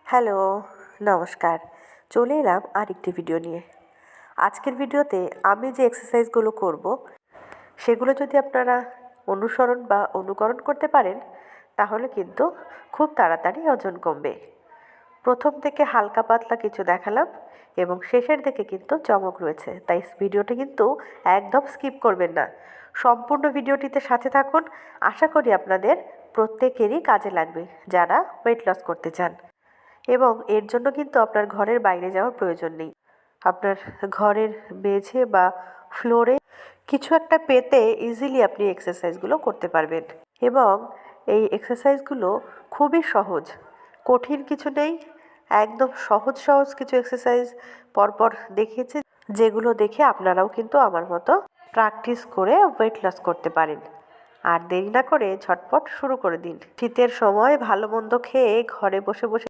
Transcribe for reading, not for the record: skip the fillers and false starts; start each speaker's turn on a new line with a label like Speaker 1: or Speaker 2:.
Speaker 1: Hello, নমস্কার। চলে এলাম আরেকটি ভিডিও নিয়ে। আজকের ভিডিওতে আমি যে এক্সারসাইজগুলো করব সেগুলো যদি আপনারা অনুসরণ বা অনুকরণ করতে পারেন তাহলে কিন্তু খুব তাড়াতাড়ি ওজন কমবে। প্রথম থেকে হালকা পাতলা কিছু দেখালাম এবং শেষের দিকে কিন্তু চমক রয়েছে, তাই ভিডিওটি কিন্তু একদম স্কিপ করবেন না। সম্পূর্ণ ভিডিওটিতে সাথে থাকুন। আশা করি আপনাদের প্রত্যেকেরই কাজে লাগবে যারা ওয়েট লস করতে চান। এবং এর জন্য কিন্তু আপনার ঘরের বাইরে যাওয়ার প্রয়োজন নেই। আপনার ঘরের মেঝে বা ফ্লোরে কিছু একটা পেতে ইজিলি আপনি এক্সারসাইজগুলো করতে পারবেন। এবং এই এক্সারসাইজগুলো খুবই সহজ, কঠিন কিছু নেই। একদম সহজ সহজ কিছু এক্সারসাইজ পরপর দেখিয়েছে, যেগুলো দেখে আপনারাও কিন্তু আমার মতো প্র্যাকটিস করে ওয়েট লস করতে পারেন। আর দেরি না করে ঝটপট শুরু করে দিন। শীতের সময় ভালো মন্দ খেয়ে ঘরে বসে বসে